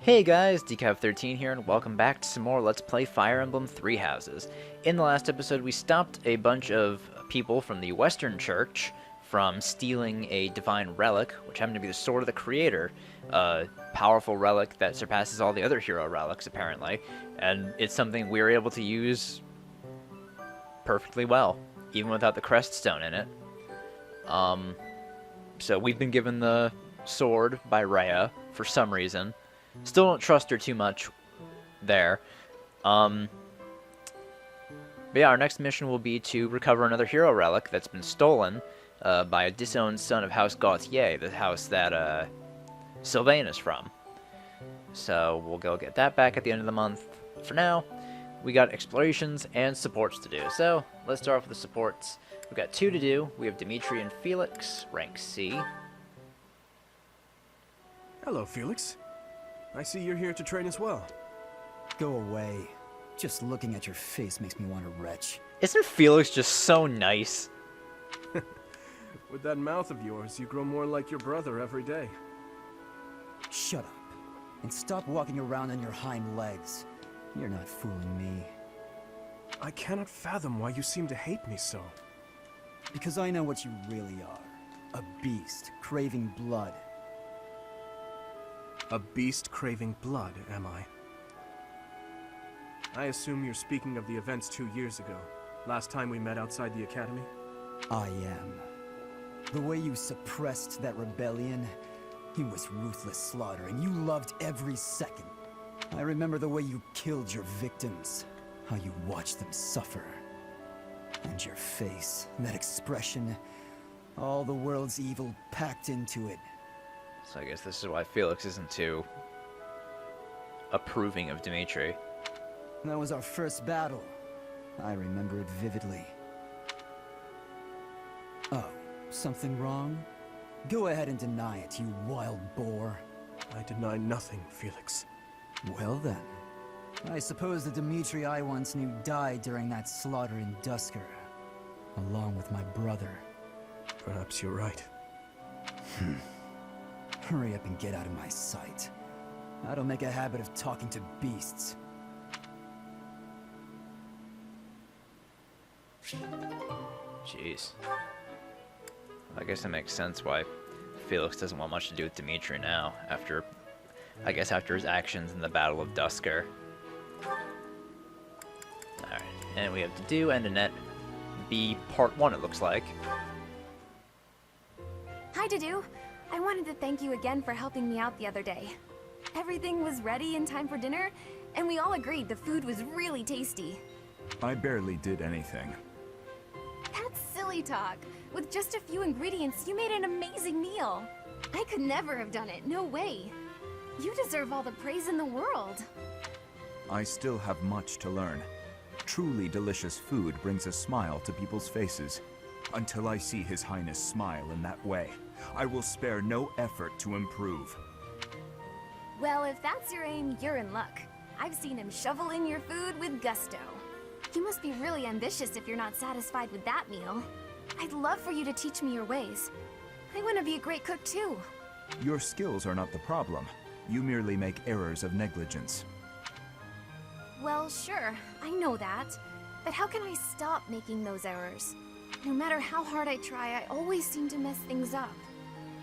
Hey guys, Decav13 here, and welcome back to some more Let's Play Fire Emblem Three Houses. In the last episode, we stopped a bunch of people from the Western Church from stealing a divine relic, which happened to be the Sword of the Creator, a powerful relic that surpasses all the other hero relics, apparently, and it's something we were able to use perfectly well, even without the Crest Stone in it. So we've been given the sword by Rhea for some reason. Still don't trust her too much there. But yeah, our next mission will be to recover another hero relic that's been stolen by a disowned son of House Gautier, the house that Sylvain is from. So we'll go get that back at the end of the month. For now, we got explorations and supports to do. So let's start off with the supports. We've got two to do. We have Dimitri and Felix, rank C. Hello, Felix. I see you're here to train as well. Go away. Just looking at your face makes me want to retch. Isn't Felix just so nice? With that mouth of yours, you grow more like your brother every day. Shut up. And stop walking around on your hind legs. You're not fooling me. I cannot fathom why you seem to hate me so. Because I know what you really are. A beast, craving blood. A beast craving blood, am I? I assume you're speaking of the events 2 years ago. Last time we met outside the academy? I am. The way you suppressed that rebellion, it was ruthless slaughter, and you loved every second. I remember the way you killed your victims, how you watched them suffer. And your face, that expression, all the world's evil packed into it. So I guess this is why Felix isn't too approving of Dimitri. That was our first battle. I remember it vividly. Oh, something wrong? Go ahead and deny it, you wild boar. I deny nothing, Felix. Well then. I suppose the Dimitri I once knew died during that slaughter in Dusker. Along with my brother. Perhaps you're right. Hurry up and get out of my sight. I don't make a habit of talking to beasts. Jeez. I guess it makes sense why Felix doesn't want much to do with Dimitri now, after his actions in the Battle of Dusker. Alright, and we have to do and Annette B Part 1, it looks like. Hi, Dedu. I wanted to thank you again for helping me out the other day. Everything was ready in time for dinner, and we all agreed the food was really tasty. I barely did anything. That's silly talk. With just a few ingredients, you made an amazing meal. I could never have done it, no way. You deserve all the praise in the world. I still have much to learn. Truly delicious food brings a smile to people's faces. Until I see His Highness smile in that way, I will spare no effort to improve. Well, if that's your aim, you're in luck. I've seen him shovel in your food with gusto. You must be really ambitious if you're not satisfied with that meal. I'd love for you to teach me your ways. I want to be a great cook too. Your skills are not the problem. You merely make errors of negligence. Well, sure, I know that. But how can I stop making those errors? No matter how hard I try, I always seem to mess things up.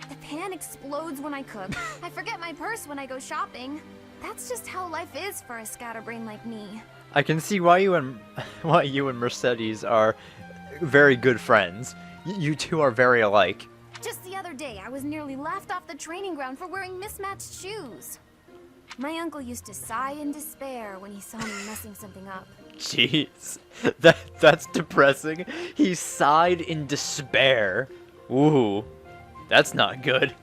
The pan explodes when I cook. I forget my purse when I go shopping. That's just how life is for a scatterbrain like me. I can see why you and Mercedes are very good friends. You two are very alike. Just the other day, I was nearly laughed off the training ground for wearing mismatched shoes. My uncle used to sigh in despair when he saw me messing something up. Jeez, that's depressing. He sighed in despair. Ooh, that's not good.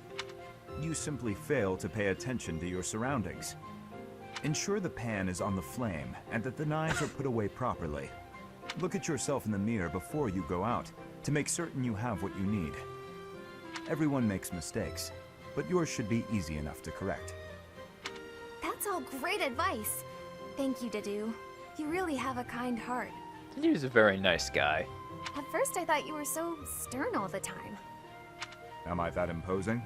You simply fail to pay attention to your surroundings. Ensure the pan is on the flame and that the knives are put away properly. Look at yourself in the mirror before you go out to make certain you have what you need. Everyone makes mistakes, but yours should be easy enough to correct. That's all great advice. Thank you, Dedu. You really have a kind heart. He was a very nice guy. At first, I thought you were so stern all the time. Am I that imposing?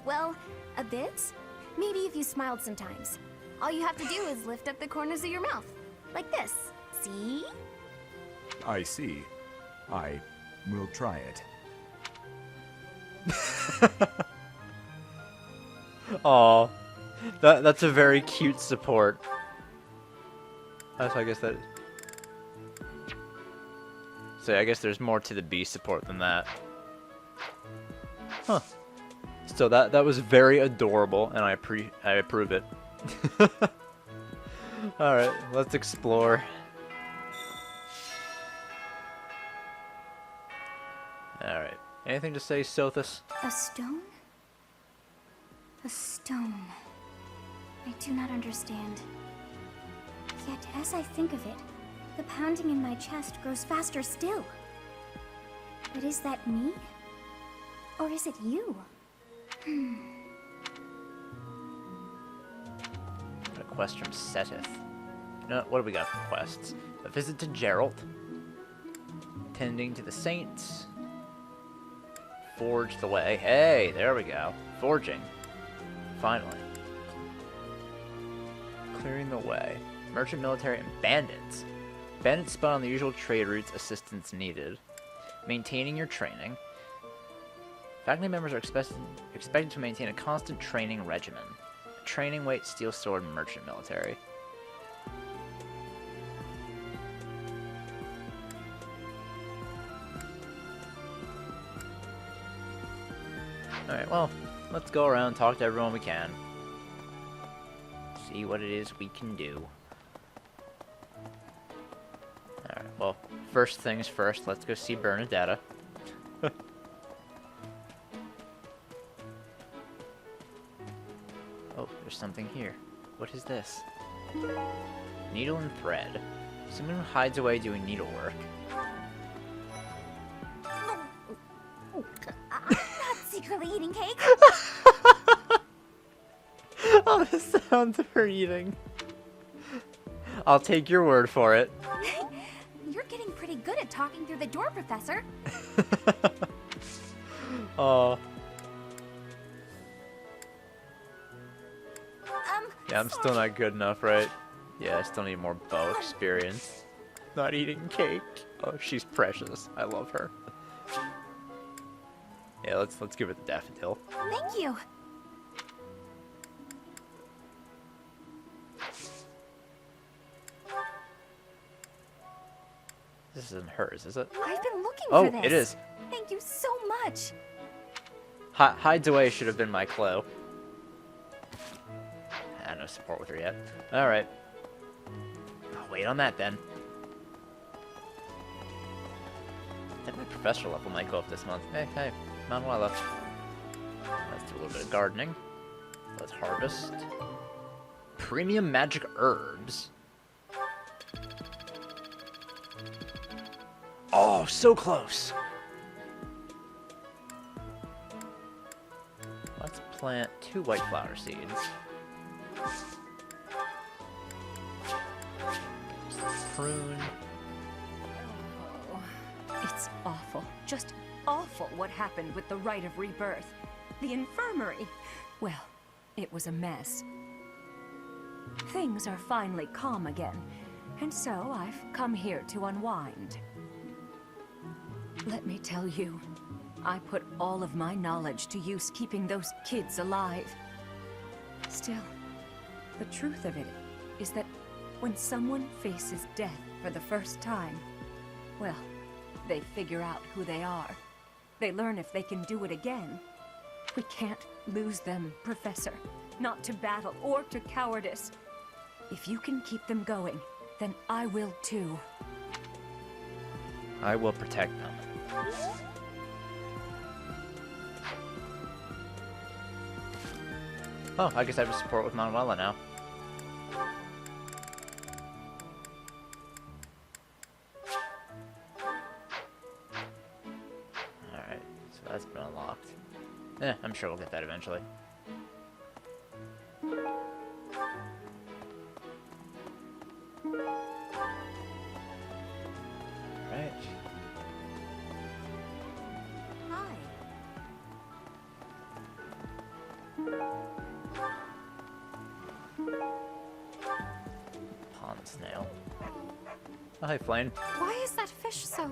Well, a bit. Maybe if you smiled sometimes. All you have to do is lift up the corners of your mouth. Like this. See? I see. I will try it. Aw. That's a very cute support. So I guess that... So I guess there's more to the bee support than that. Huh. So that was very adorable, and I approve it. Alright, let's explore. Alright. Anything to say, Sothis? A stone? A stone. I do not understand. Yet, as I think of it, the pounding in my chest grows faster still. But is that me? Or is it you? A quest from Seteth. No, what do we got for quests? A visit to Geralt. Tending to the saints. Forge the way. Hey, there we go. Forging. Finally. Clearing the way. Merchant, military, and bandits. Bandits spun on the usual trade routes, assistance needed. Maintaining your training. Faculty members are expected to maintain a constant training regimen. Training weight, steel sword, merchant, military. Alright, well, let's go around and talk to everyone we can. See what it is we can do. Alright, well, first things first, let's go see Bernadetta. Oh, there's something here. What is this? Needle and thread. Someone who hides away doing needlework. I'm not secretly eating cake. Oh, the sounds of her eating. I'll take your word for it. You're getting pretty good at talking through the door, Professor. Oh. Yeah, I'm still not good enough, right? Yeah, I still need more bow experience. Not eating cake. Oh, she's precious. I love her. Yeah, let's give her the daffodil. Thank you. This isn't hers, is it? I've been looking Oh, for this. it is. Thank you so much. Hides away should have been my clue. No support with her yet. Alright. I'll wait on that then. I think my professor level might go up this month. Hey, Manuela. Let's do a little bit of gardening. Let's harvest. Premium magic herbs. Oh, so close. Let's plant 2 white flower seeds. Prune. Oh, it's awful. Just awful what happened with the rite of rebirth. The infirmary. Well, it was a mess. Things are finally calm again, and so I've come here to unwind. Let me tell you, I put all of my knowledge to use keeping those kids alive. Still, the truth of it is that when someone faces death for the first time, well, they figure out who they are. They learn if they can do it again. We can't lose them, Professor. Not to battle or to cowardice. If you can keep them going, then I will too. I will protect them. Oh, I guess I have support with Manuela now. Alright, so that's been unlocked. I'm sure we'll get that eventually. Alright. Hi. Pond snail. Oh, hey, Flame. Why is that fish so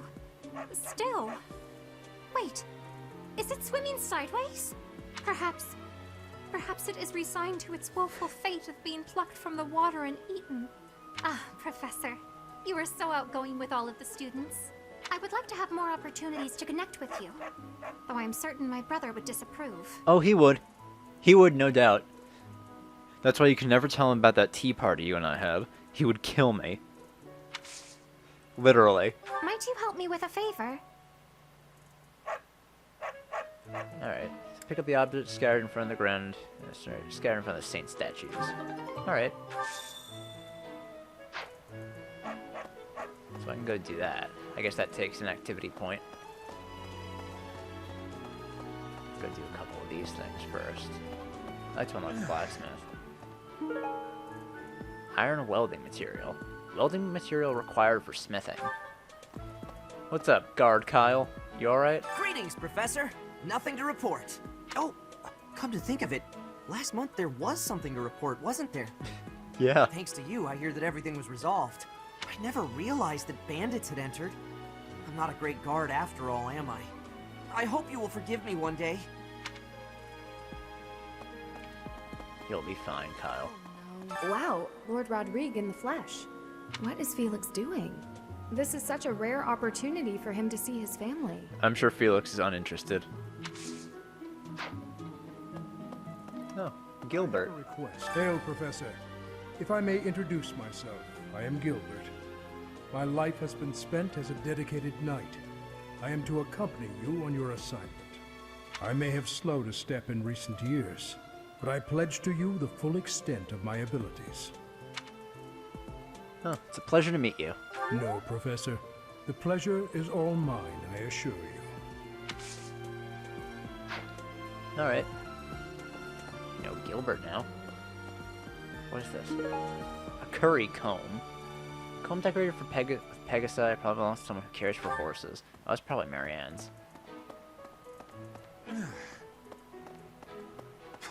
still? Wait, is it swimming sideways? Perhaps it is resigned to its woeful fate of being plucked from the water and eaten. Ah, Professor, you are so outgoing with all of the students. I would like to have more opportunities to connect with you, though I am certain my brother would disapprove. Oh, he would. He would, no doubt. That's why you can never tell him about that tea party you and I had. He would kill me. Literally. Might you help me with a favor? Alright. Pick up the object scattered in front of the ground. Sorry, scattered in front of the saint statues. Alright. So I can go do that. I guess that takes an activity point. Go do a couple of these things first. I like to unlock the blacksmith. Iron welding material. Welding material required for smithing. What's up, guard Kyle? You alright? Greetings, Professor. Nothing to report. Oh, come to think of it, last month there was something to report, wasn't there? Yeah. Thanks to you, I hear that everything was resolved. I never realized that bandits had entered. I'm not a great guard after all, am I? I hope you will forgive me one day. You'll be fine, Kyle. Wow, Lord Rodrigue in the flesh. What is Felix doing? This is such a rare opportunity for him to see his family. I'm sure Felix is uninterested. Oh, Gilbert. A request. Hail, Professor. If I may introduce myself, I am Gilbert. My life has been spent as a dedicated knight. I am to accompany you on your assignment. I may have slowed a step in recent years, but I pledge to you the full extent of my abilities. Oh, it's a pleasure to meet you. No, Professor. The pleasure is all mine, I assure you. Alright. You know Gilbert now. What is this? A curry comb. Comb decorated for Pegasi, probably belongs to someone who cares for horses. Oh, it's probably Marianne's.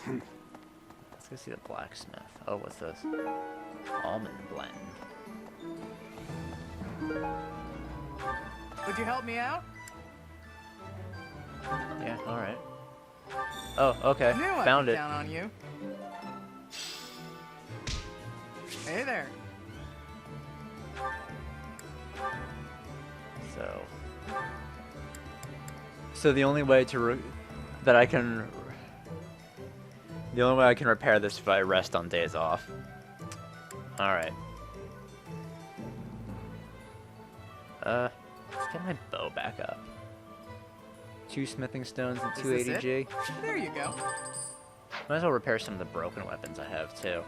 Let's go see the blacksmith. Oh, what's this? Almond blend. Would you help me out? Yeah, alright. Oh, okay. I knew I'd Found be it. down on you. Hey there. So the only way to the only way I can repair this is if I rest on days off. All right. Let's get my bow back up. 2 smithing stones and Is 2 this ADG. it? There you go. Might as well repair some of the broken weapons I have too.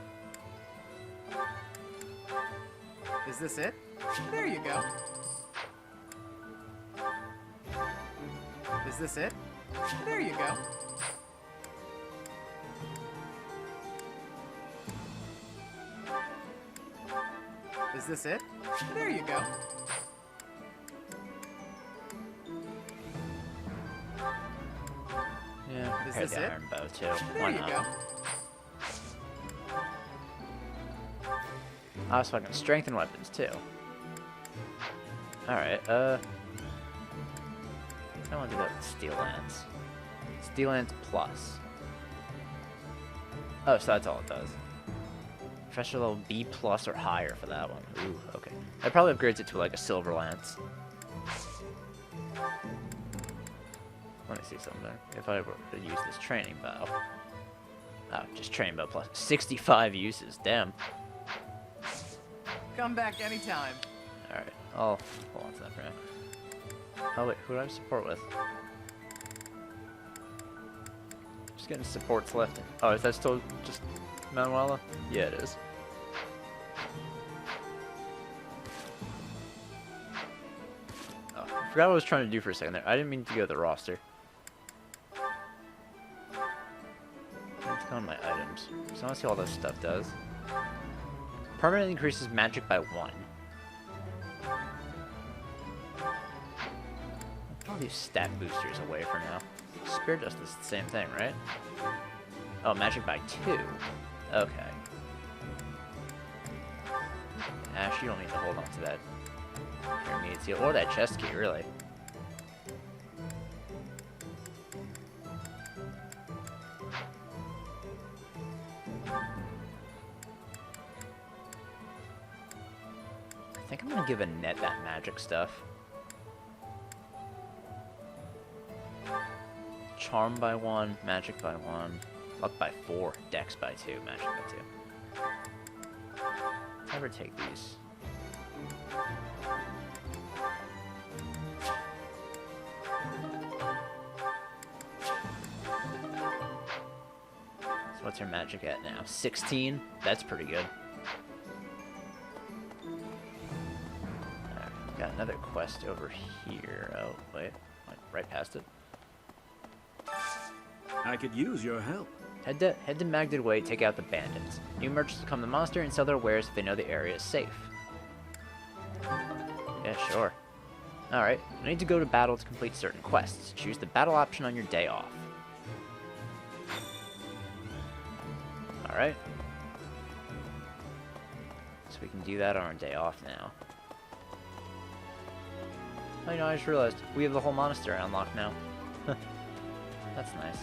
Is this it? There you go. Is this it? There you go. Is this it? There you go. Yeah, Is repair this the it? iron bow too. There Why you not? go. Oh, so I can strengthen weapons too. Alright, I want to do that with Steel Lance. Steel Lance Plus. Oh, so that's all it does. Professional level B plus or higher for that one. Ooh, okay. That probably upgrades it to like a Silver Lance. Let me see something. If I were to use this training bow. Oh, just training bow plus 65 uses. Damn. Come back anytime. Alright, I'll hold on to that for now. Oh wait, who do I have support with? Just getting supports left. Oh, is that still just Manuela? Yeah, it is. Oh, I forgot what I was trying to do for a second there. I didn't mean to go to the roster. Let's go on my items. So I want to see what all this stuff does. Permanently increases magic by 1. All these stat boosters away for now. Spirit Dust is the same thing, right? Oh, magic by 2. Okay. Ash, you don't need to hold on to that intermediate seal or that chest key, really. I think I'm gonna give Annette that magic stuff. Charm by 1, magic by 1, luck by 4, dex by 2, magic by 2. Never take these. So what's her magic at now? 16? That's pretty good. Alright, got another quest over here. Oh, wait. Went right past it. I could use your help. Head to Magded Way, take out the bandits. New merchants come to the monastery and sell their wares if they know the area is safe. Yeah, sure. Alright, you need to go to battle to complete certain quests. Choose the battle option on your day off. Alright. So we can do that on our day off now. Oh, you know, I just realized we have the whole monastery unlocked now. That's nice.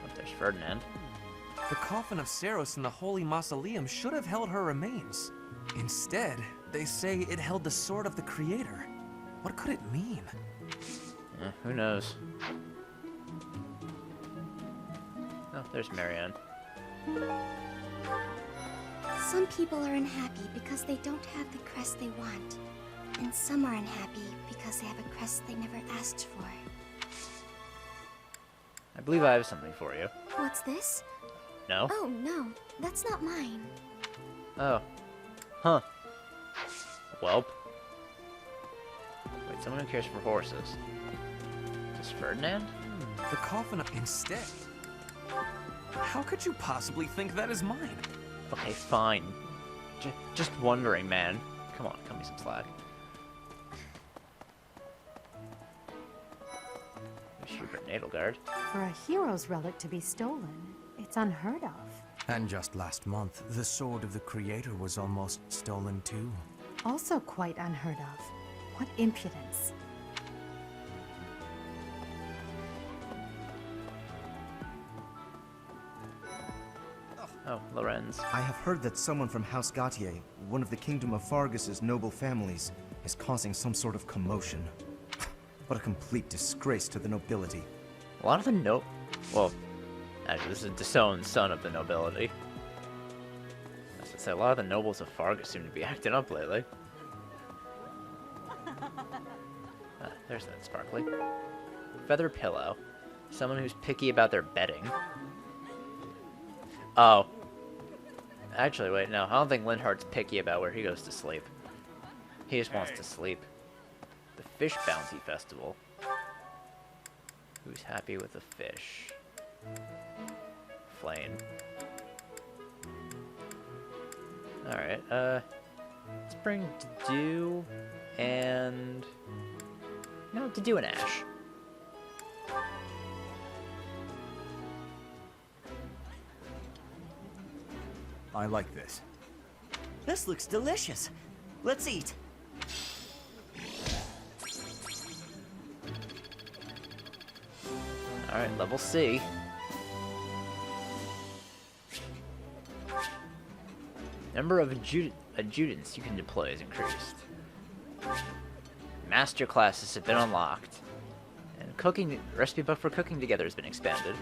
Oh, there's Ferdinand. The coffin of Saros in the Holy Mausoleum should have held her remains. Instead, they say it held the sword of the Creator. What could it mean? Who knows? Oh, there's Marianne. Some people are unhappy because they don't have the crest they want. And some are unhappy because they have a crest they never asked for. I believe I have something for you. What's this? No? Oh, no. That's not mine. Oh. Huh. Welp. Wait, someone who cares for horses. Is Ferdinand? The coffin instead. How could you possibly think that is mine? Okay, fine. Just wondering, man. Come on, cut me some slack. Schubert Nadelgard. For a hero's relic to be stolen, it's unheard of. And just last month, the sword of the Creator was almost stolen too. Also quite unheard of. What impudence. Oh, Lorenz. I have heard that someone from House Gautier, one of the Kingdom of Fargus's noble families, is causing some sort of commotion. What a complete disgrace to the nobility. A lot of the well, actually, this is Disown's son of the nobility. I was gonna say, a lot of the nobles of Fargus seem to be acting up lately. There's that sparkly. Feather Pillow. Someone who's picky about their bedding. Oh. Actually, wait, no. I don't think Linhardt's picky about where he goes to sleep. He just wants to sleep. The Fish Bounty Festival. Who's happy with the fish? Flame. Alright, let's bring Dew and... No, Dew and Ash. I like this. This looks delicious. Let's eat. Alright, level C. Number of adjutants you can deploy is increased. Master classes have been unlocked. And cooking recipe book for cooking together has been expanded.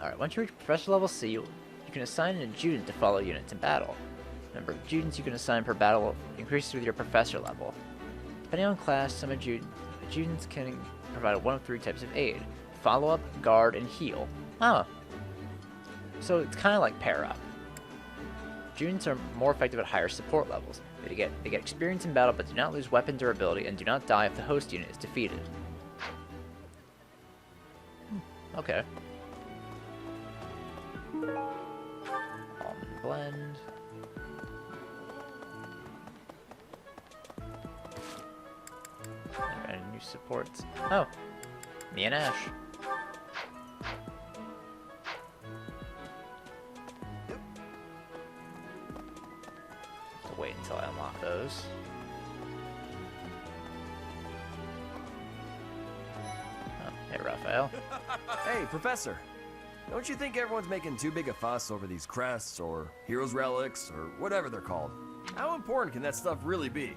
Alright, once you reach professor level C, you can assign an adjutant to follow units in battle. Number of adjutants you can assign per battle increases with your professor level. Depending on class, some adjutants can provide one of 3 types of aid. Follow-up, guard, and heal. Oh. So it's kind of like pair-up. Adjutants are more effective at higher support levels. They get experience in battle but do not lose weapon durability and do not die if the host unit is defeated. Okay. Almond blend. Any new supports? Oh, me and Ash. until I unlock those. Oh, hey, Raphael. Hey, Professor. Don't you think everyone's making too big a fuss over these crests, or heroes' relics, or whatever they're called? How important can that stuff really be?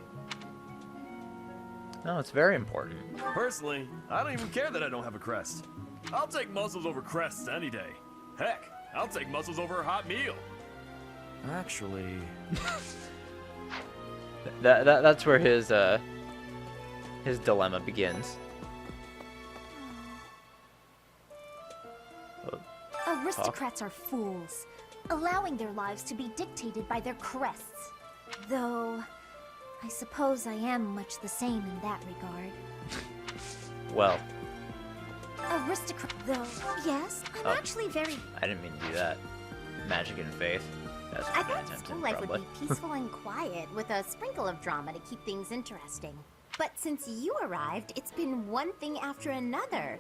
No, it's very important. Personally, I don't even care that I don't have a crest. I'll take muscles over crests any day. Heck, I'll take muscles over a hot meal. Actually... That's where his dilemma begins. Aristocrats are fools, allowing their lives to be dictated by their crests. Though, I suppose I am much the same in that regard. Well. Aristocrat, though, yes, I'm actually very... I didn't mean to do that. Magic and faith. That's I thought school life would be peaceful and quiet, with a sprinkle of drama to keep things interesting. But since you arrived, it's been one thing after another.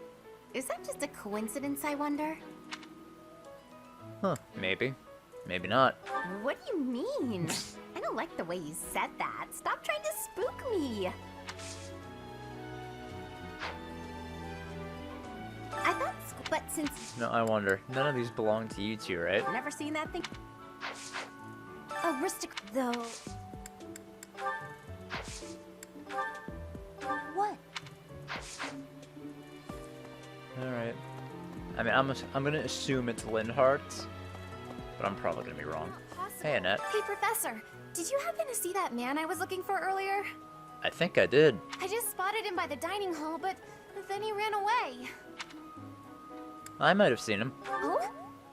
Is that just a coincidence, I wonder? Huh, maybe. Maybe not. What do you mean? I don't like the way you said that. Stop trying to spook me. I thought school, but since... No, I wonder. None of these belong to you two, right? Never seen that thing. Aristocrat, though. What? Alright. I mean, I'm gonna assume it's Lindhart's, but I'm probably gonna be wrong. Hey, Annette. Hey, Professor. Did you happen to see that man I was looking for earlier? I think I did. I just spotted him by the dining hall, but then he ran away. I might have seen him. Oh?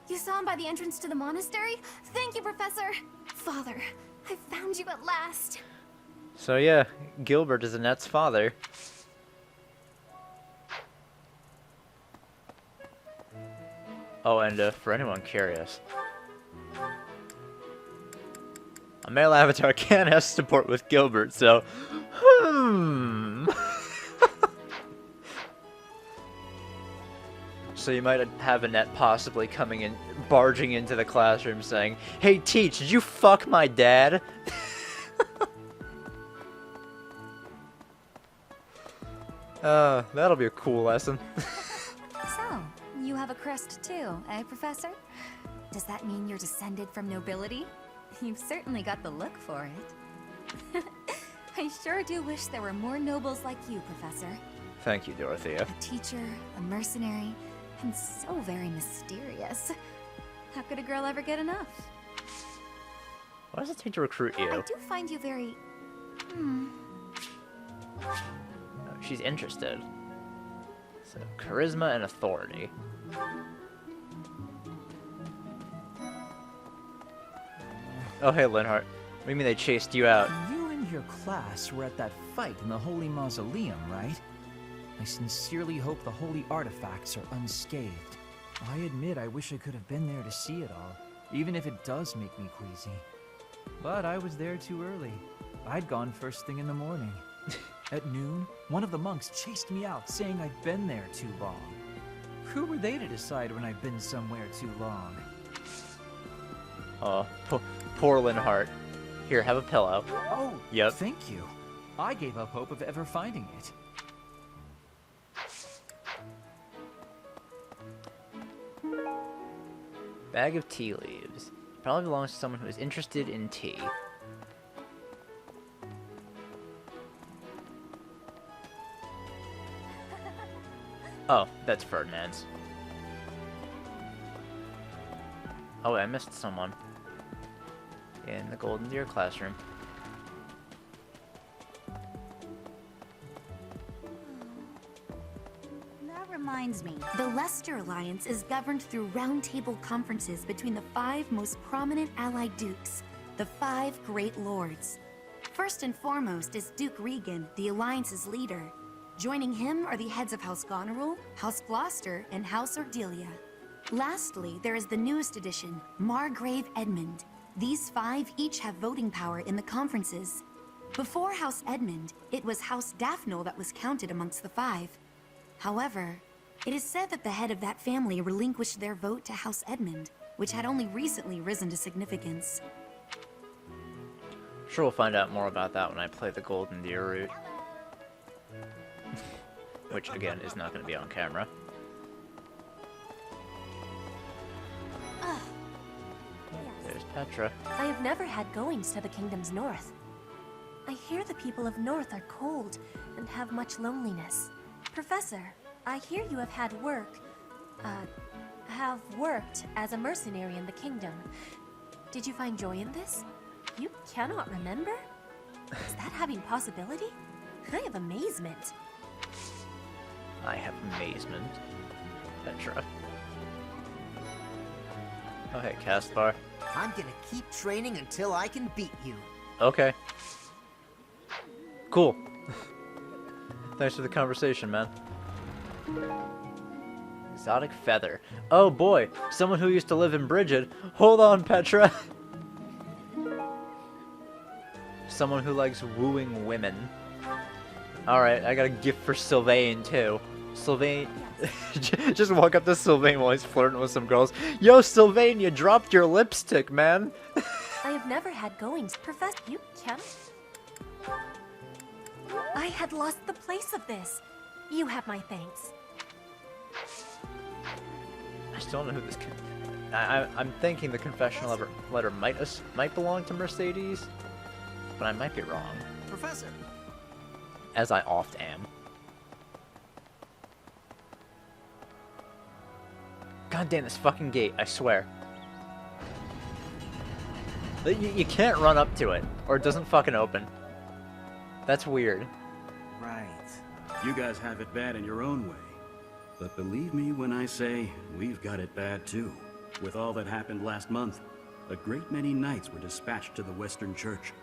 You saw him by the entrance to the monastery? Thank you, Professor. Father, I found you at last. So yeah, Gilbert is Annette's father. Oh, and for anyone curious, a male avatar can have support with Gilbert, so... So you might have Annette possibly coming in, barging into the classroom saying, "Hey, Teach, did you fuck my dad?" That'll be a cool lesson. So, you have a crest too, eh, Professor? Does that mean you're descended from nobility? You've certainly got the look for it. I sure do wish there were more nobles like you, Professor. Thank you, Dorothea. A teacher, a mercenary, and so very mysterious. How could a girl ever get enough? Why does it take to recruit you? I do find you very... She's interested. So, charisma and authority. Oh, hey, Linhart. What do you mean they chased you out? You and your class were at that fight in the Holy Mausoleum, right? I sincerely hope the holy artifacts are unscathed. I admit I wish I could have been there to see it all, even if it does make me queasy. But I was there too early. I'd gone first thing in the morning. At noon, one of the monks chased me out, saying I'd been there too long. Who were they to decide when I've been somewhere too long? Oh, poor Linhart. Here, have a pillow. Oh, yep. Thank you. I gave up hope of ever finding it. Bag of tea leaves. Probably belongs to someone who is interested in tea. Oh, that's Ferdinand's. Oh, I missed someone. In the Golden Deer classroom. That reminds me. The Leicester Alliance is governed through roundtable conferences between the 5 most prominent allied dukes, the 5 Great Lords. First and foremost is Duke Regan, the Alliance's leader. Joining him are the heads of House Goneril, House Gloucester, and House Ordelia. Lastly, there is the newest addition, Margrave Edmund. These 5 each have voting power in the conferences. Before House Edmund, it was House Daphno that was counted amongst the 5. However, it is said that the head of that family relinquished their vote to House Edmund, which had only recently risen to significance. Sure, we'll find out more about that when I play the Golden Deer route. Which, again, is not going to be on camera. There's Petra. I have never had goings to the kingdom's north. I hear the people of North are cold and have much loneliness. Professor, I hear you have worked as a mercenary in the kingdom. Did you find joy in this? You cannot remember? Is that having possibility? I have amazement. I have amazement. Petra. Oh, hey, Caspar. I'm gonna keep training until I can beat you. Okay. Cool. Thanks for the conversation, man. Exotic feather. Oh boy, someone who used to live in Bridget. Hold on, Petra. Someone who likes wooing women. Alright, I got a gift for Sylvain, too. Sylvain... Just walk up to Sylvain while he's flirting with some girls. Yo, Sylvain, you dropped your lipstick, man. I have never had goings. Professor, you can. I had lost the place of this. You have my thanks. I still don't know who this I'm thinking the confessional letter might belong to Mercedes, but I might be wrong. Professor! As I oft am. God damn this fucking gate, I swear. You can't run up to it, or it doesn't fucking open. That's weird. Right. You guys have it bad in your own way. But believe me when I say, we've got it bad too. With all that happened last month, a great many knights were dispatched to the Western Church.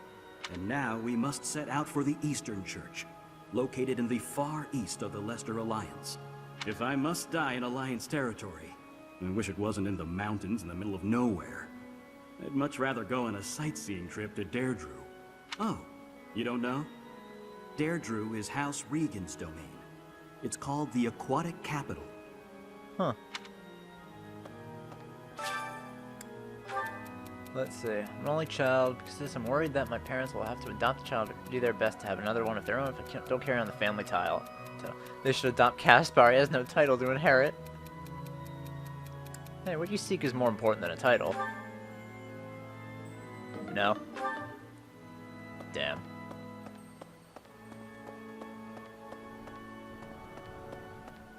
And now we must set out for the Eastern Church, located in the far east of the Leicester Alliance. If I must die in Alliance territory, I wish it wasn't in the mountains in the middle of nowhere. I'd much rather go on a sightseeing trip to Deirdre. Oh, you don't know? Deirdre is House Regan's domain. It's called the Aquatic Capital. Huh. Let's see. I'm an only child. Because of this, I'm worried that my parents will have to adopt a child or do their best to have another one of their own if I don't carry on the family title. So they should adopt Caspar. He has no title to inherit. Hey, what you seek is more important than a title. No? Damn.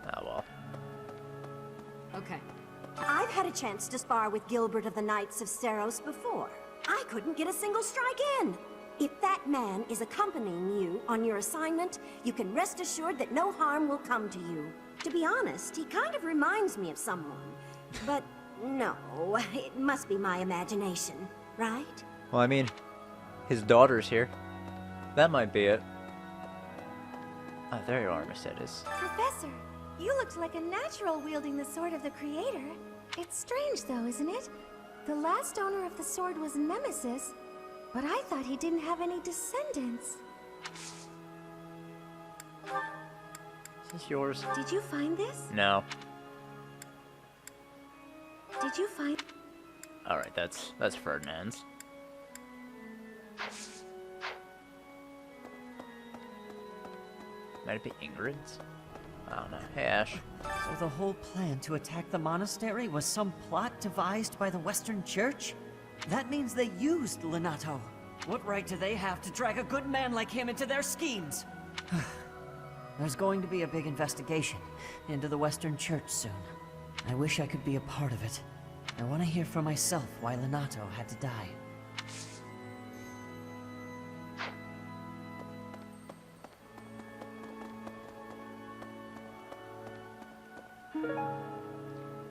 Oh well. Okay. I've had a chance to spar with Gilbert of the Knights of Seros before. I couldn't get a single strike in. If that man is accompanying you on your assignment, you can rest assured that no harm will come to you. To be honest, he kind of reminds me of someone. But no, it must be my imagination, right? Well, I mean, his daughter's here. That might be it. Oh, there you are, Mercedes. Professor, you looked like a natural wielding the sword of the Creator. It's strange, though, isn't it? The last owner of the sword was Nemesis, but I thought he didn't have any descendants. Is this yours? Did you find this? No. Did you find... Alright, that's Ferdinand's. Might it be Ingrid's? I don't know. Hey, Ash. So the whole plan to attack the monastery was some plot devised by the Western Church? That means they used Lenato. What right do they have to drag a good man like him into their schemes? There's going to be a big investigation into the Western Church soon. I wish I could be a part of it. I want to hear for myself why Lenato had to die.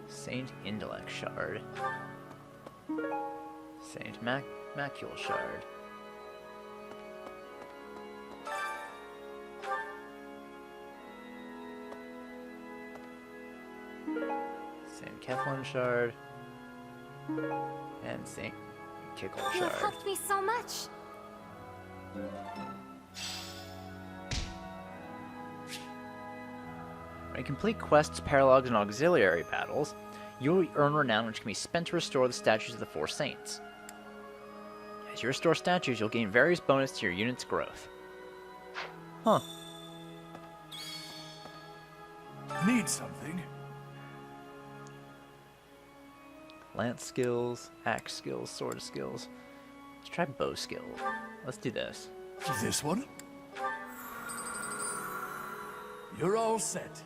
Saint Indolek Shard. Saint Macule Shard. Saint Kethlin Shard. And Saint Kickle You Shard. have helped me so much. When you complete quests, paralogs, and auxiliary battles, you will earn renown which can be spent to restore the statues of the four saints. As you restore statues, you'll gain various bonus to your unit's growth. Huh. Need something? Lance skills, axe skills, sword skills. Let's try bow skill. Let's do this. This one? You're all set.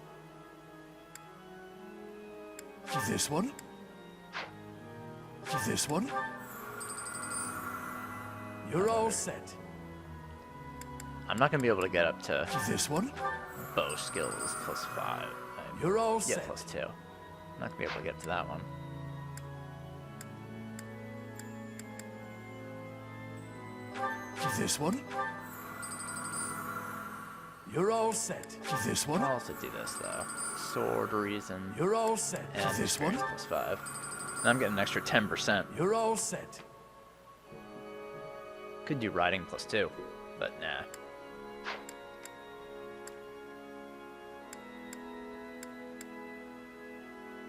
This one? This one? You're all set. I'm not gonna be able to get up to this one. Bow skills +5. You're all yeah, set. +2. I'm not gonna be able to get to that one. This one. You're all set. This one. I'll also do this though. Sword, reason. You're all set. And This one. +5. And I'm getting an extra 10%. You're all set. Could do riding +2, but nah.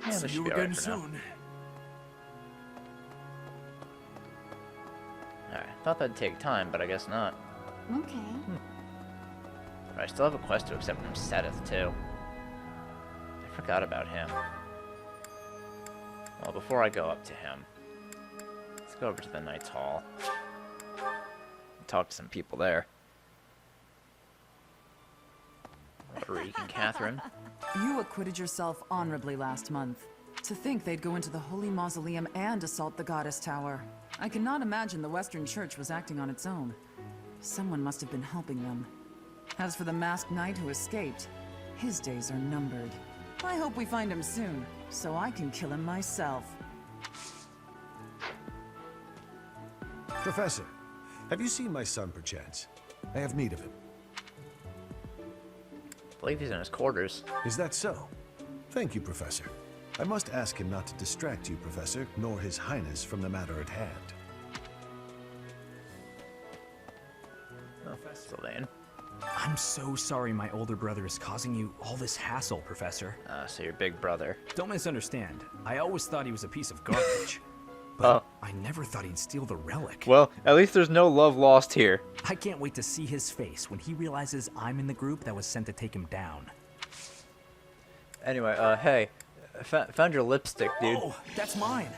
Yeah, this See should you be again alright for now. soon. Alright, thought that'd take time, but I guess not. Okay. But I still have a quest to accept from Seth, too. I forgot about him. Well, before I go up to him, let's go over to the Knight's Hall. Talk to some people there. Reek and Catherine. You acquitted yourself honorably last month. To think they'd go into the Holy Mausoleum and assault the Goddess Tower. I cannot imagine the Western Church was acting on its own. Someone must have been helping them. As for the masked knight who escaped, his days are numbered. I hope we find him soon, so I can kill him myself. Professor, have you seen my son perchance? I have need of him. I believe he's in his quarters. Is that so? Thank you, Professor. I must ask him not to distract you, Professor, nor His Highness from the matter at hand. Oh, Sylvain. I'm so sorry my older brother is causing you all this hassle, Professor. So your big brother. Don't misunderstand. I always thought he was a piece of garbage. But I never thought he'd steal the relic. Well, at least there's no love lost here. I can't wait to see his face when he realizes I'm in the group that was sent to take him down. Anyway, hey, found your lipstick, dude. Oh, that's mine.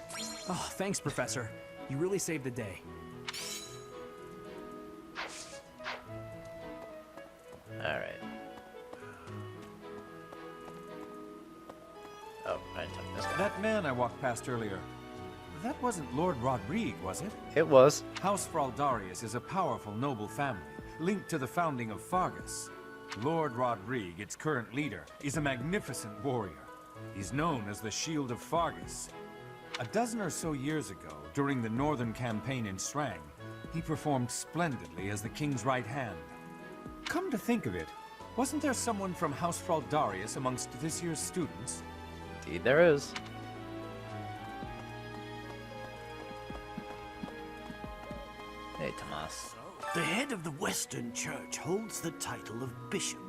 Oh, thanks, Professor. You really saved the day. Alright. Oh, I didn't talk to this guy. That man I walked past earlier, that wasn't Lord Rodrigue, was it? It was. House Fraldarius is a powerful noble family, linked to the founding of Fargus. Lord Rodrigue, its current leader, is a magnificent warrior. He's known as the Shield of Fargus. A dozen or so years ago, during the Northern Campaign in Srang, he performed splendidly as the king's right hand. Come to think of it, wasn't there someone from House Fraldarius amongst this year's students? Indeed there is. Hey, Tomas. The head of the Western Church holds the title of Bishop.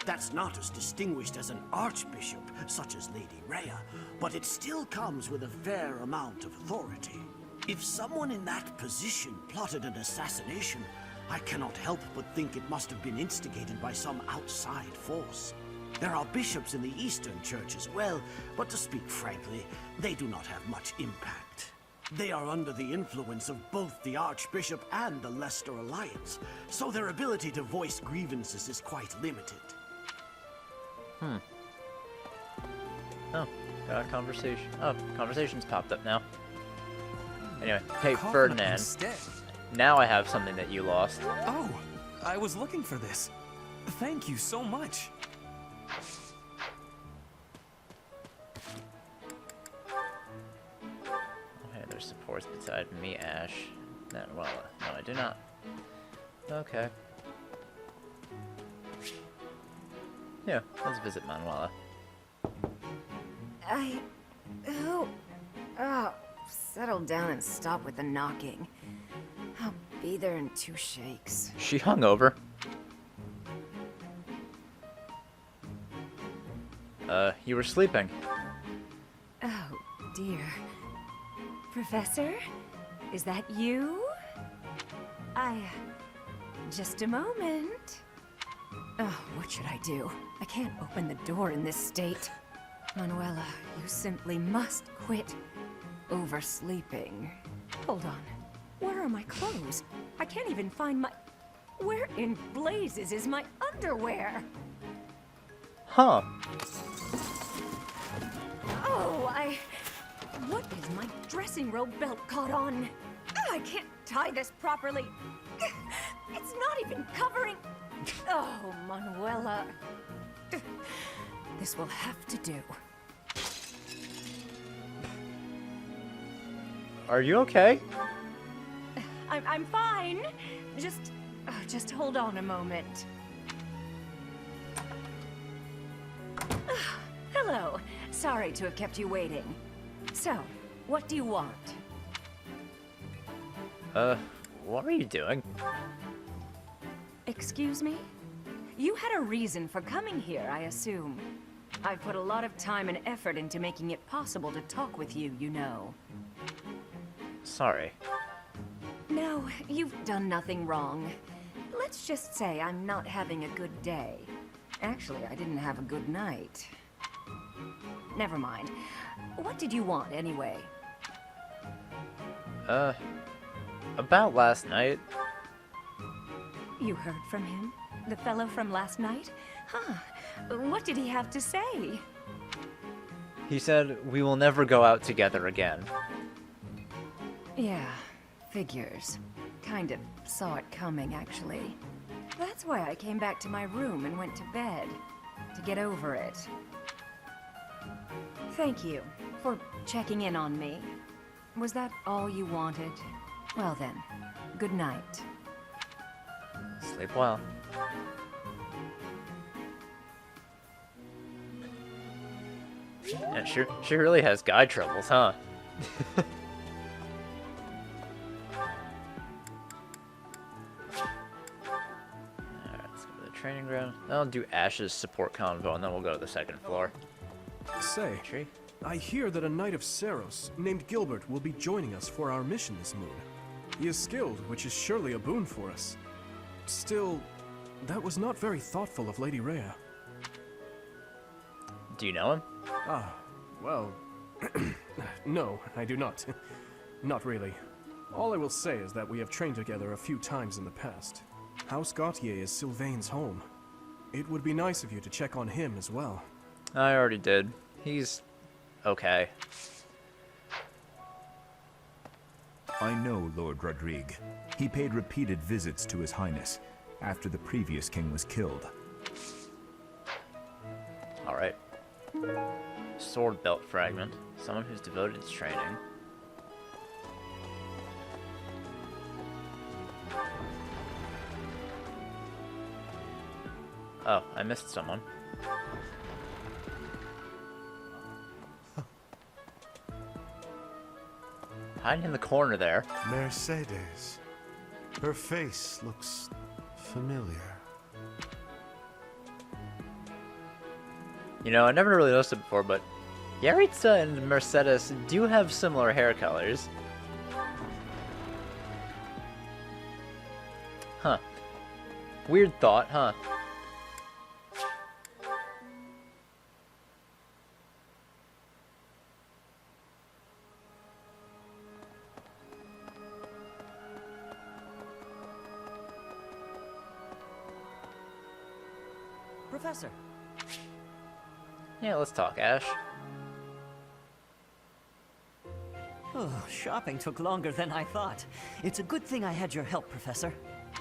That's not as distinguished as an Archbishop, such as Lady Rhea, but it still comes with a fair amount of authority. If someone in that position plotted an assassination, I cannot help but think it must have been instigated by some outside force. There are bishops in the Eastern Church as well, but to speak frankly, they do not have much impact. They are under the influence of both the Archbishop and the Leicester Alliance, so their ability to voice grievances is quite limited. Oh, got a conversation. Oh, conversation's popped up now. Anyway, hey, Coffin Ferdinand. instead. Now I have something that you lost. Oh, I was looking for this. Thank you so much. Okay, there's supports beside me, Ash. Manuela. No, I do not. Okay. Yeah, let's visit Manuela. Settle down and stop with the knocking. I'll be there in 2 shakes. She hung over. You were sleeping. Oh, dear. Professor? Is that you? Just a moment. Oh, what should I do? I can't open the door in this state. Manuela, you simply must quit oversleeping. Hold on. Where are my clothes? I can't even find my... Where in blazes is my underwear? Huh. Oh, What is my dressing robe belt caught on? I can't tie this properly. It's not even covering... Oh, Manuela. This will have to do. Are you okay? I'm fine. Just hold on a moment. Hello. Sorry to have kept you waiting. So, what do you want? What are you doing? Excuse me? You had a reason for coming here, I assume. I've put a lot of time and effort into making it possible to talk with you, you know. Sorry. No, you've done nothing wrong. Let's just say I'm not having a good day. Actually, I didn't have a good night. Never mind. What did you want, anyway? About last night. You heard from him? The fellow from last night? Huh. What did he have to say? He said, we will never go out together again. Yeah, figures. Kind of saw it coming, actually. That's why I came back to my room and went to bed. To get over it. Thank you for checking in on me. Was that all you wanted? Well then, good night. Sleep well. Yeah, she really has guy troubles, huh? Alright, let's go to the training ground. I'll do Ash's support convo and then we'll go to the second floor. Say, I hear that a knight of Seros named Gilbert will be joining us for our mission this moon. He is skilled, which is surely a boon for us. Still, that was not very thoughtful of Lady Rhea. Do you know him? Ah, well... no, I do not. Not really. All I will say is that we have trained together a few times in the past. House Gautier is Sylvain's home. It would be nice of you to check on him as well. I already did. He's... okay. I know Lord Rodrigue. He paid repeated visits to His Highness after the previous king was killed. Alright. Sword belt fragment. Someone who's devoted to training. Oh, I missed someone. Hiding in the corner there. Mercedes. Her face looks familiar. You know, I never really noticed it before, but Yaritza and Mercedes do have similar hair colors. Huh. Weird thought, huh? Professor. Yeah, let's talk, Ash. Oh, shopping took longer than I thought. It's a good thing I had your help, Professor.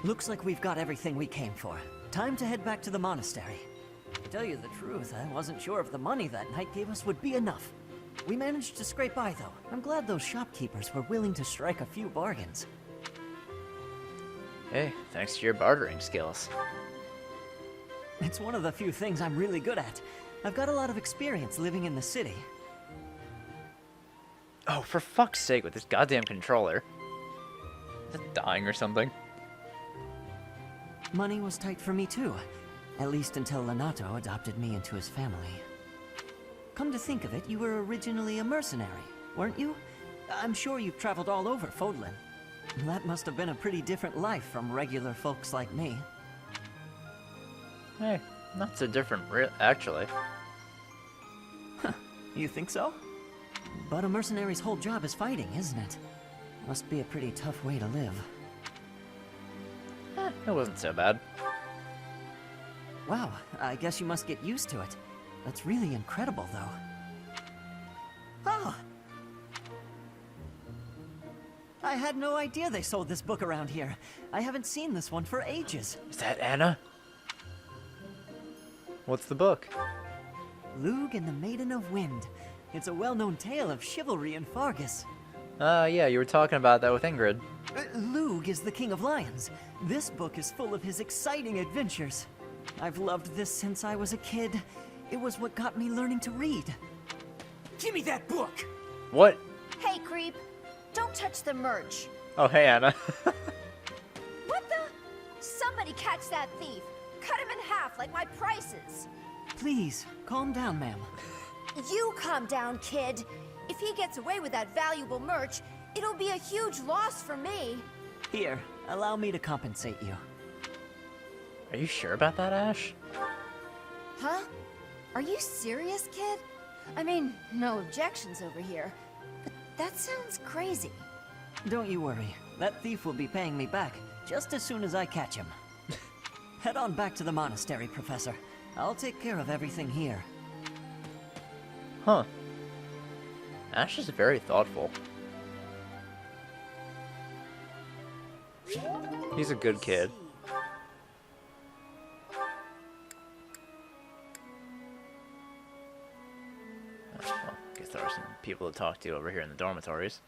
Looks like we've got everything we came for. Time to head back to the monastery. To tell you the truth, I wasn't sure if the money that knight gave us would be enough. We managed to scrape by, though. I'm glad those shopkeepers were willing to strike a few bargains. Hey, thanks to your bartering skills. It's one of the few things I'm really good at. I've got a lot of experience living in the city. Oh, for fuck's sake, with this goddamn controller. Is it dying or something? Money was tight for me too. At least until Lenato adopted me into his family. Come to think of it, you were originally a mercenary, weren't you? I'm sure you've traveled all over Fodlan. That must have been a pretty different life from regular folks like me. Hey, not so different, actually. Huh, you think so? But a mercenary's whole job is fighting, isn't it? Must be a pretty tough way to live. It wasn't so bad. Wow, I guess you must get used to it. That's really incredible, though. Oh! I had no idea they sold this book around here. I haven't seen this one for ages. Is that Anna? What's the book? Lug and the Maiden of Wind. It's a well-known tale of chivalry in Fargus. Yeah, you were talking about that with Ingrid. Lug is the king of lions. This book is full of his exciting adventures. I've loved this since I was a kid. It was what got me learning to read. Give me that book! What? Hey, creep. Don't touch the merch. Oh, hey, Anna. What the? Somebody catch that thief. Cut him in half like my prices. Please, calm down, ma'am. You calm down, kid. If he gets away with that valuable merch, it'll be a huge loss for me. Here, allow me to compensate you. Are you sure about that, Ash? Huh? Are you serious, kid? I mean, no objections over here. But that sounds crazy. Don't you worry. That thief will be paying me back just as soon as I catch him. Head on back to the monastery, Professor. I'll take care of everything here. Huh. Ash is very thoughtful. He's a good kid. Well, I guess there are some people to talk to over here in the dormitories.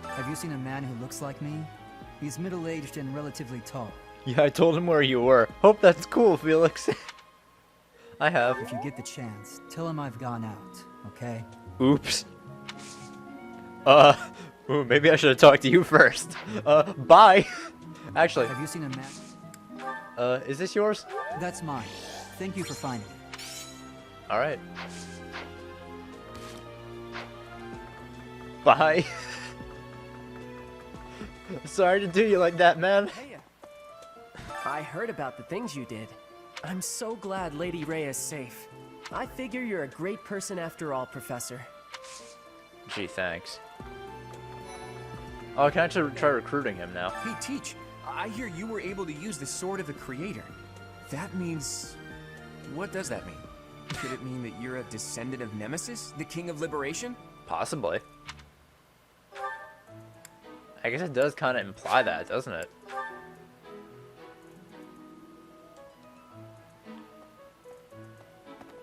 Have you seen a man who looks like me? He's middle-aged and relatively tall. Yeah, I told him where you were. Hope that's cool, Felix. I have. If you get the chance, tell him I've gone out, okay? Oops. Ooh, maybe I should have talked to you first. Bye. Actually. Have you seen a man? Is this yours? That's mine. Thank you for finding it. Alright. Bye. Sorry to do you like that, man. Hey, I heard about the things you did. I'm so glad Lady Rhea is safe. I figure you're a great person after all, Professor. Gee, thanks. Oh, can I actually try recruiting him now? Hey, Teach, I hear you were able to use the Sword of the Creator. That means... what does that mean? Could it mean that you're a descendant of Nemesis, the King of Liberation? Possibly. I guess it does kind of imply that, doesn't it?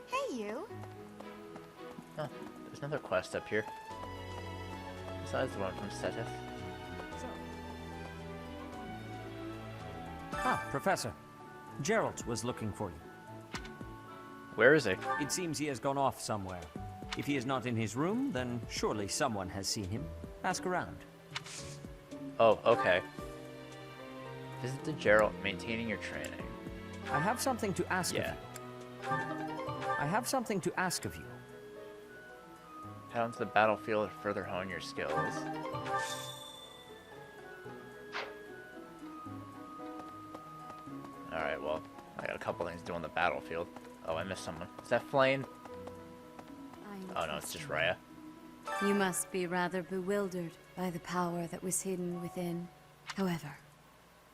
Hey, you. Oh, there's another quest up here. Besides the one from Seteth. Ah, Professor. Geralt was looking for you. Where is he? It seems he has gone off somewhere. If he is not in his room, then surely someone has seen him. Ask around. Oh, okay. Visit the Geralt, maintaining your training. I have something to ask of you. I have something to ask of you. Head onto the battlefield to further hone your skills. Alright, well, I got a couple things to do on the battlefield. Oh, I missed someone. Is that Flame? Oh no, it's just Rhea. You must be rather bewildered by the power that was hidden within. However,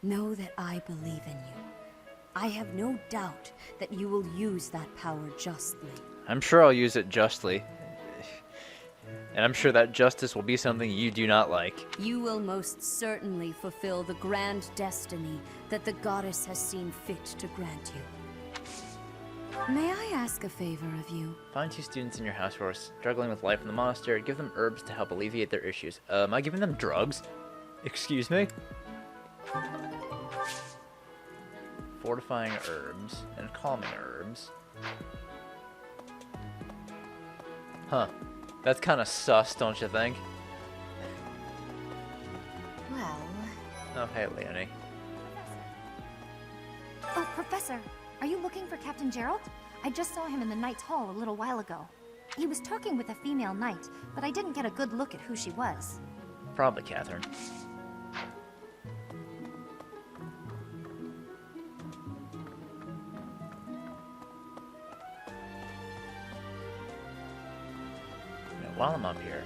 know that I believe in you. I have no doubt that you will use that power justly. I'm sure I'll use it justly. And I'm sure that justice will be something you do not like. You will most certainly fulfill the grand destiny that the goddess has seen fit to grant you. May I ask a favor of you? Find 2 students in your house who are struggling with life in the monastery. Give them herbs to help alleviate their issues. Am I giving them drugs? Excuse me? Fortifying herbs and calming herbs. Huh. That's kind of sus, don't you think? Well... Oh, hey, Leonie. Oh, Professor, are you looking for Captain Geralt? I just saw him in the Knight's Hall a little while ago. He was talking with a female knight, but I didn't get a good look at who she was. Probably Catherine. Now, while I'm up here,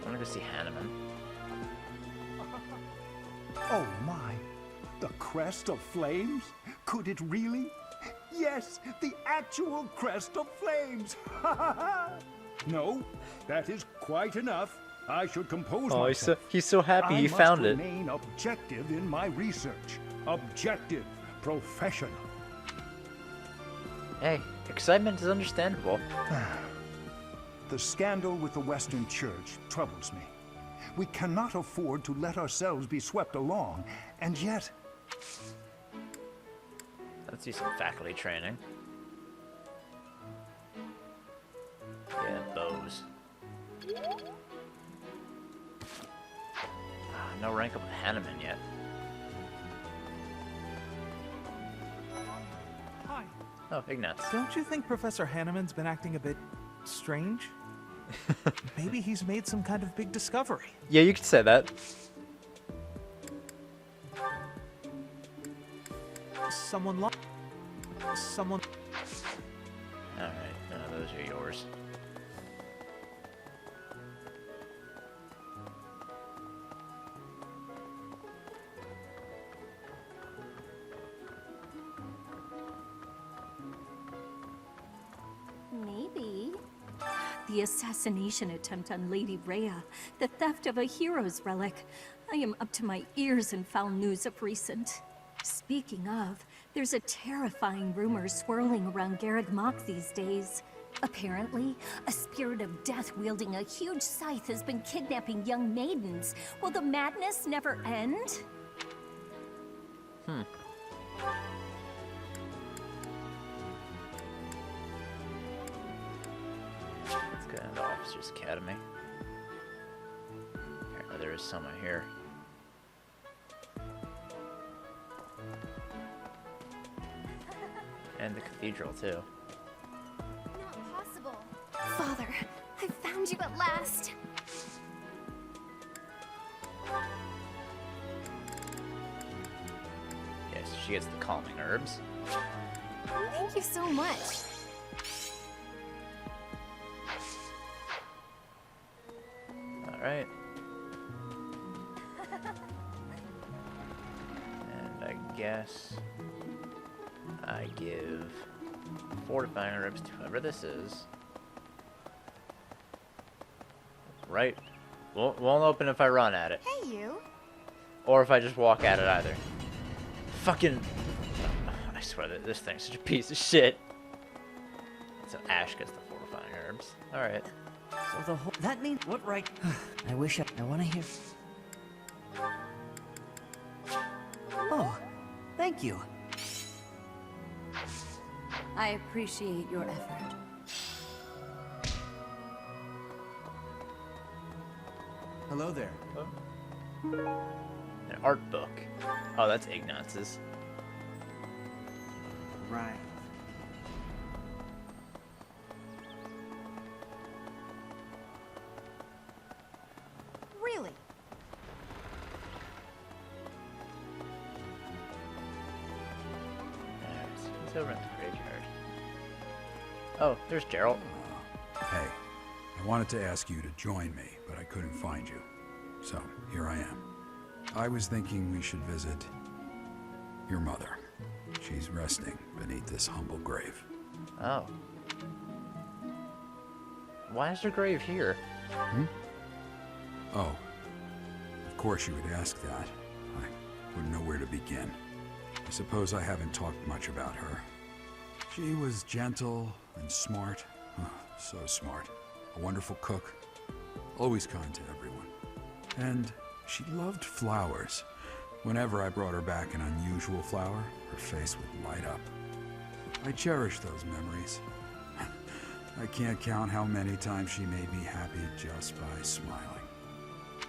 I want to go see Hanneman. Oh my! The crest of flames? Could it really? Yes, the actual crest of flames! No, that is quite enough. I should compose Oh, myself. he's so happy he found it. I must remain objective in my research. Objective, professional. Hey, excitement is understandable. The scandal with the Western Church troubles me. We cannot afford to let ourselves be swept along, and yet... Let's do some faculty training. Yeah, bows. No rank up with Hanneman yet. Hi. Oh, Ignatz. Don't you think Professor Hanneman's been acting a bit strange? Maybe he's made some kind of big discovery. Yeah, you could say that. Someone Alright, no, those are yours. Maybe. The assassination attempt on Lady Rhea, the theft of a hero's relic. I am up to my ears in foul news of recent. Speaking of, there's a terrifying rumor swirling around Garreg Mach these days. Apparently, a spirit of death wielding a huge scythe has been kidnapping young maidens. Will the madness never end? Let's go into Officers Academy. Apparently there is someone here. And the cathedral, too. Not possible. Father, I found you at last. Yes, she gets the calming herbs. Thank you so much. Alright. And I guess I give fortifying herbs to whoever this is. Right. Won't open if I run at it. Hey, you. Or if I just walk at it either. Fucking... I swear that this thing's such a piece of shit. So Ash gets the fortifying herbs. Alright. So the whole... That means... What right... I wish I want to hear... Oh, thank you. I appreciate your effort. Hello there. An art book. Oh, that's Ignatz's. Right. Really? It's over at the graveyard. Oh, there's Gerald. Hey, I wanted to ask you to join me, but I couldn't find you. So, here I am. I was thinking we should visit your mother. She's resting beneath this humble grave. Oh. Why is her grave here? Hmm? Oh. Of course you would ask that. I wouldn't know where to begin. I suppose I haven't talked much about her. She was gentle and smart. Oh, so smart. A wonderful cook. Always kind to everyone. And she loved flowers. Whenever I brought her back an unusual flower, her face would light up. I cherish those memories. I can't count how many times she made me happy just by smiling.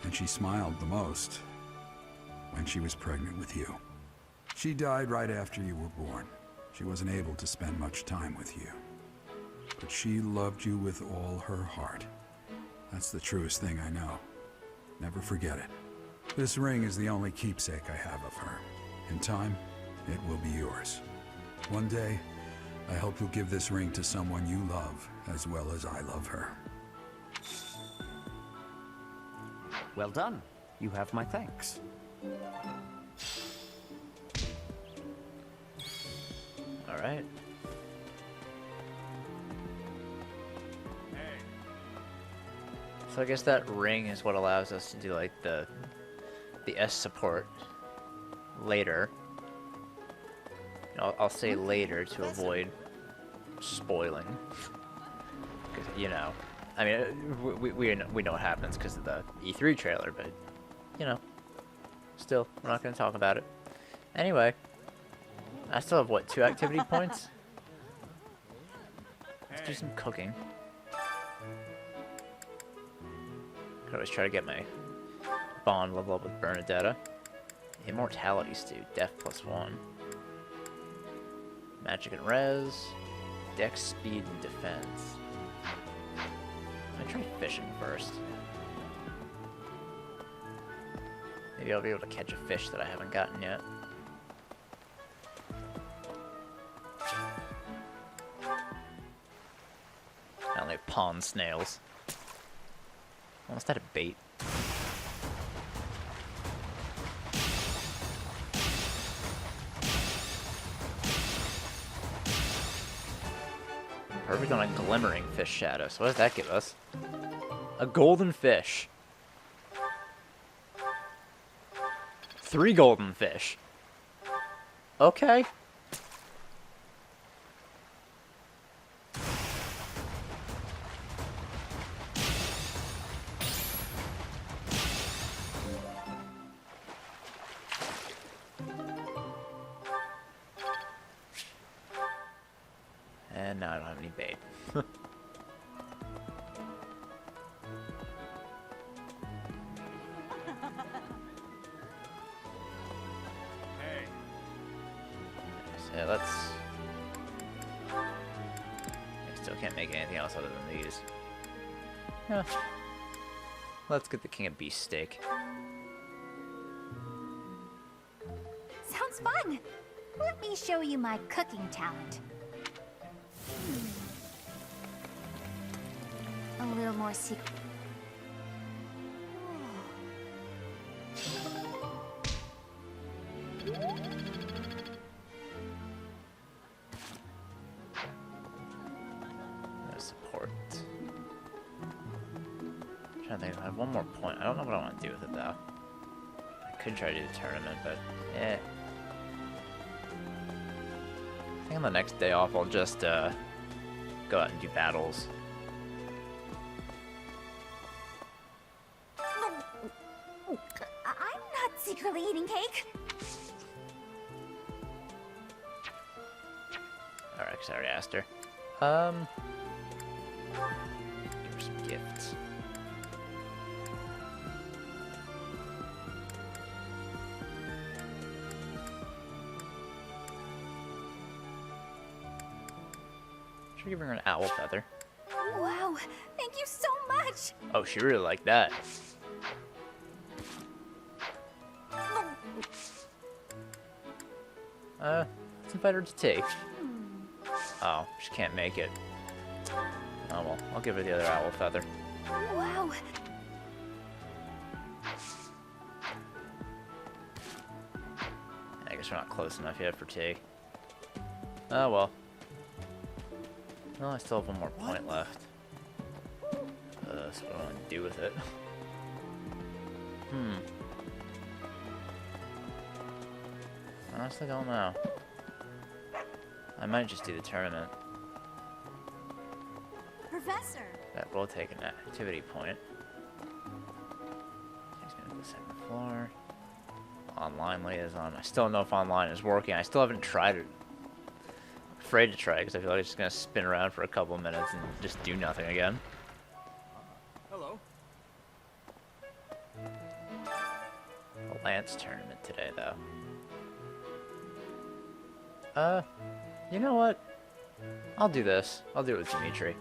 And she smiled the most when she was pregnant with you. She died right after you were born. She wasn't able to spend much time with you. but she loved you with all her heart. That's the truest thing I know. Never forget it. This ring is the only keepsake I have of her. In time, it will be yours. One day, I hope you'll give this ring to someone you love as well as I love her. Well done. You have my thanks. Alright. So I guess that ring is what allows us to do like the S support later. I'll say later to avoid spoiling. Because, you know, I mean, we know what happens because of the E3 trailer, but, you know, still, we're not going to talk about it. Anyway, I still have, what, 2 activity points? Let's do some cooking. Could always try to get my bond level up with Bernadetta. Immortality Stew, Death +1. Magic and Res, Dex, Speed, and Defense. I'm gonna try fishing first. Maybe I'll be able to catch a fish that I haven't gotten yet. I only have pond snails. Almost had a bait. Perfect on a glimmering fish shadow. So what does that give us? A golden fish. 3 golden fish. Okay. And now I don't have any bait. So let's... I still can't make anything else other than these. Yeah. Let's get the King of Beast steak. Sounds fun! Let me show you my cooking talent. A little more secret. No support. I'm trying to think. I have one more point. I don't know what I want to do with it though. I could try to do the tournament, but eh. I think on the next day off I'll just go out and do battles. I'm not secretly eating cake. Alright, 'cause I already asked her. Give her some gifts. Should give her an owl feather. Wow, thank you so much. Oh, she really liked that. Let's invite her to tea. Oh, she can't make it. Oh well, I'll give her the other owl feather. Wow. I guess we're not close enough yet for tea. Oh well. Well, I still have one more point left. So what do I want to do with it? I honestly don't know. I might just do the tournament. Professor. That will take an activity point. Takes me to the second floor. Online liaison. I still don't know if online is working. I still haven't tried it. I'm afraid to try it because I feel like it's just going to spin around for a couple of minutes and just do nothing again. Hello. A Lance tournament today, though. You know what? I'll do this. I'll do it with Dimitri.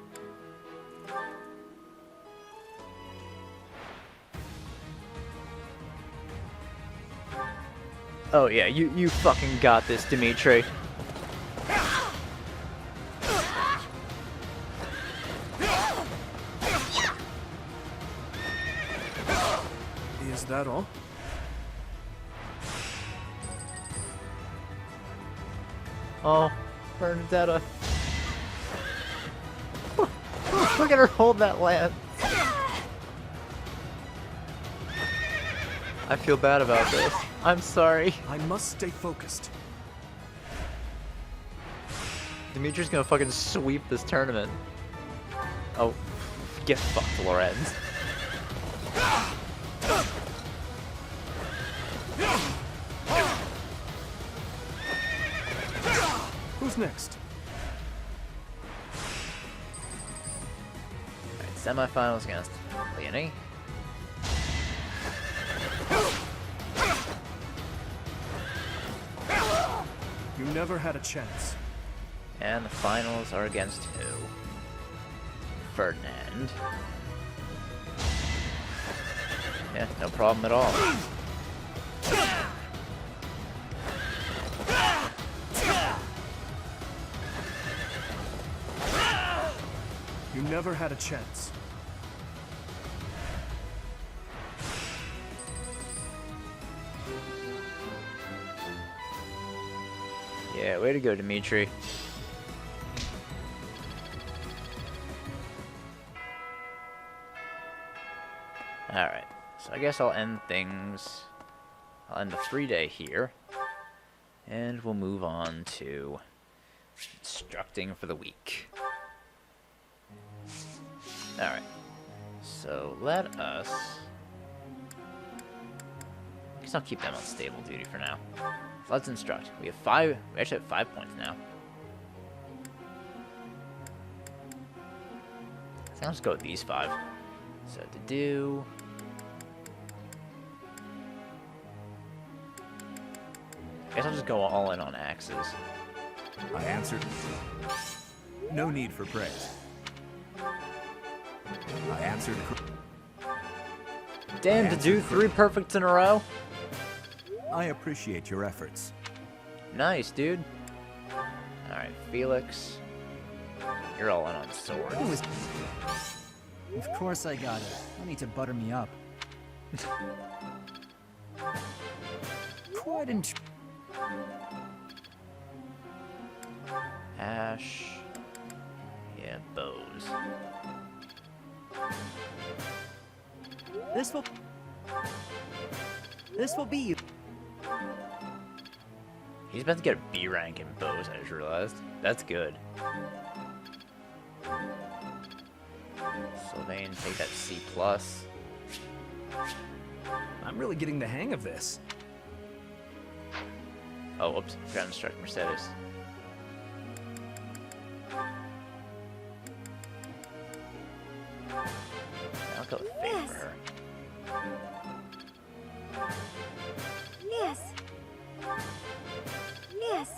Oh yeah, you fucking got this, Dimitri. Is that all? Oh, Bernadetta. Look at her hold that lance. I feel bad about this. I'm sorry. I must stay focused. Dimitri's gonna fucking sweep this tournament. Oh, get fucked, Lorenz. Who's next? Alright, semifinals against Leonie. You never had a chance. And the finals are against who? Ferdinand. Yeah, no problem at all. You never had a chance. Yeah, way to go, Dimitri. Alright, so I guess I'll end things. I'll end the 3-day here. And we'll move on to instructing for the week. Alright, so let us... I guess I'll keep them on stable duty for now. So let's instruct. We actually have 5 points now. So let's go with these 5. So to do... I guess I'll just go all in on axes. I answered. No need for praise. I answered. Damn, to do 3 perfects in a row? I appreciate your efforts. Nice, dude. Alright, Felix. You're all in on swords. Of course I got it. No need to butter me up. Quite Ash. Yeah, bows. This will be you. He's about to get a B rank in bows, I just realized. That's good. Sylvain, take that C+. I'm really getting the hang of this. Oh, whoops. Forgot to instruct Mercedes. I'll go with Faith for her. Yes. Yes.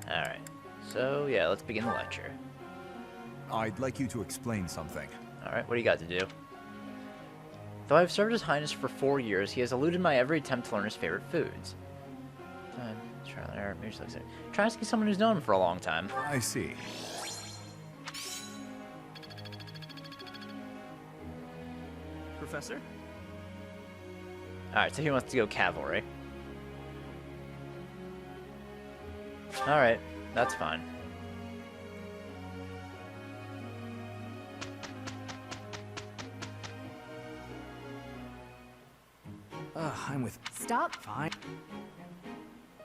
Alright. So, yeah, let's begin the lecture. I'd like you to explain something. Alright, what do you got to do? Though I have served His Highness for 4 years, he has eluded my every attempt to learn his favorite foods. Trial and error, maybe just like try asking someone who's known him for a long time. I see. Professor? Alright, so he wants to go cavalry. Alright, that's fine. I'm with... Stop. Fine.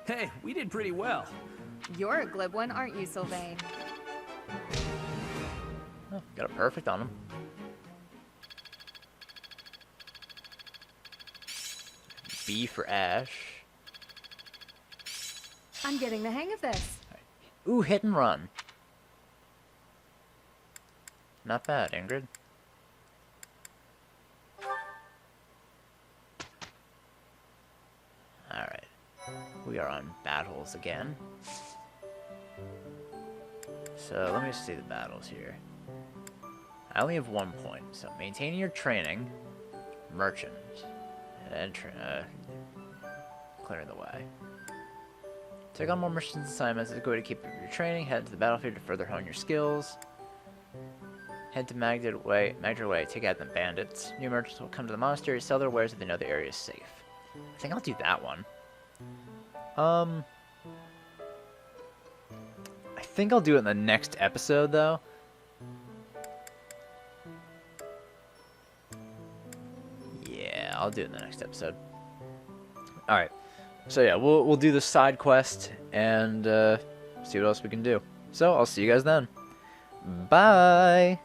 Hey, we did pretty well. You're a glib one, aren't you, Sylvain? Oh, got a perfect on him. B for Ash. I'm getting the hang of this. Ooh, hit and run. Not bad, Ingrid. Alright. We are on battles again. So let me see the battles here. I only have 1 point. So maintaining your training, merchant, and clearing the way. Take on more missions assignments is a good way to keep up your training. Head to the battlefield to further hone your skills. Head to Magded Way. Take out the bandits. New merchants will come to the monastery, sell their wares if they know the area is safe. I think I'll do that one. I think I'll do it in the next episode, though. Yeah, I'll do it in the next episode. All right. So yeah, we'll do the side quest and see what else we can do. So I'll see you guys then. Bye.